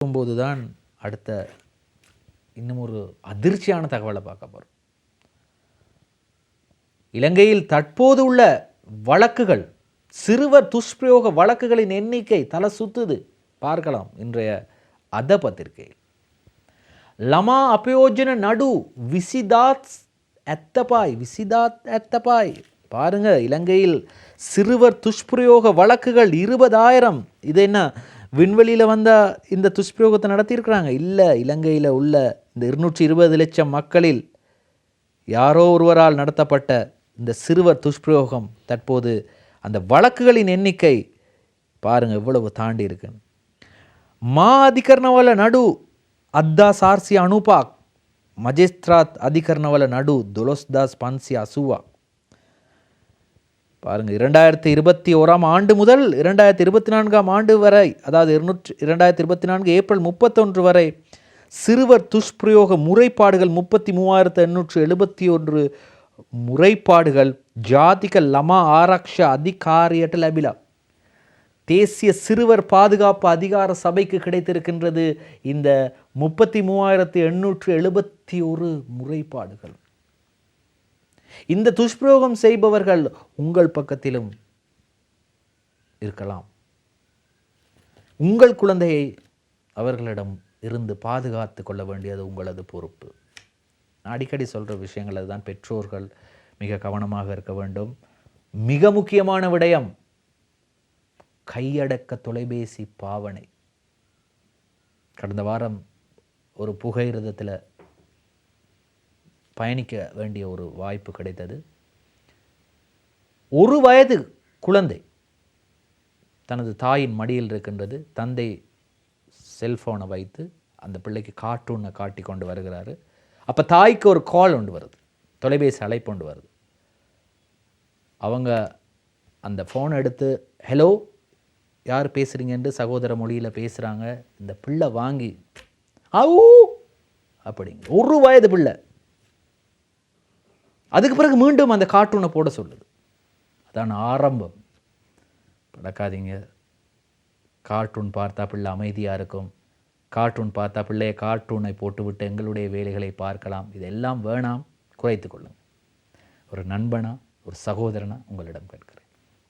போதுதான் அடுத்த இன்னும் ஒரு அதிர்ச்சியான தகவலை பார்க்க போகிறோம். இலங்கையில் தற்போது உள்ள வழக்குகள், சிறுவர் துஷ்பிரயோக வழக்குகளின் எண்ணிக்கை தலை சுத்துது. பார்க்கலாம் இன்றைய அத பத்திரிகையில். லமா அபயோஜன நடு விசிதாத் எத்தபாய் பாருங்க, இலங்கையில் சிறுவர் துஷ்பிரயோக வழக்குகள் 20,000. இது என்ன விண்வெளியில் வந்தால் இந்த துஷ்பிரயோகத்தை நடத்தியிருக்கிறாங்க? இல்லை, இலங்கையில் உள்ள இந்த 220 லட்சம் மக்களில் யாரோ ஒருவரால் நடத்தப்பட்ட இந்த சிறுவர் துஷ்பிரயோகம் தற்போது அந்த வழக்குகளின் எண்ணிக்கை பாருங்கள் இவ்வளவு தாண்டி இருக்கு. மா அதிகரணவல நடு அத்தா சார்சி அனுபாக் மஜிஸ்ட்ராத் அதிகரணவல நடு 12,580. பாருங்கள், 2021 ஆண்டு முதல் 2024 ஆண்டு வரை, அதாவது 2024 ஏப்ரல் 31 வரை சிறுவர் துஷ்பிரயோக முறைப்பாடுகள் 33,871 முறைப்பாடுகள் ஜாதிக லமா ஆரக்ஷ அதிகாரியட்ட லபிலா தேசிய சிறுவர் பாதுகாப்பு அதிகார சபைக்கு கிடைத்திருக்கின்றது இந்த 33,871 முறைப்பாடுகள். இந்த துஷ்பிரயோகம் செய்பவர்கள் உங்கள் பக்கத்திலும் இருக்கலாம். உங்கள் குழந்தையை அவர்களிடம் இருந்து பாதுகாத்து கொள்ள வேண்டியது உங்களது பொறுப்பு. அடிக்கடி சொல்கிற விஷயங்கள் அதுதான். பெற்றோர்கள் மிக கவனமாக இருக்க வேண்டும். மிக முக்கியமான விடயம் கையடக்க தொலைபேசி பாவனை. கடந்த வாரம் ஒரு புகையிரதத்தில் பயணிக்க வேண்டிய ஒரு வாய்ப்பு கிடைத்தது. 1 வயது குழந்தை தனது தாயின் மடியில் இருக்கின்றது. தந்தை செல்ஃபோனை வைத்து அந்த பிள்ளைக்கு கார்ட்டூனை காட்டி கொண்டு வருகிறாரு. அப்போ தாய்க்கு ஒரு கால் ஒன்று வருது, தொலைபேசி அழைப்பு ஒன்று வருது. அவங்க அந்த ஃபோனை எடுத்து ஹலோ யார் பேசுகிறீங்கன்னு சகோதர மொழியில் பேசுகிறாங்க. இந்த பிள்ளை வாங்கி ஆவூ அப்படிங்க, 1 வயது பிள்ளை. அதுக்கு பிறகு மீண்டும் அந்த கார்ட்டூனை போட சொல்லுது. அதான் ஆரம்பம். பழக்காதீங்க. கார்ட்டூன் பார்த்தா பிள்ளை அமைதியாக இருக்கும். கார்ட்டூன் பார்த்தா பிள்ளைய கார்ட்டூனை போட்டுவிட்டு எங்களுடைய வேலைகளை பார்க்கலாம். இதெல்லாம் வேணாம், குறைத்து கொள்ளுங்கள். ஒரு நண்பனா, ஒரு சகோதரனா உங்களிடம் கேட்கிறேன்.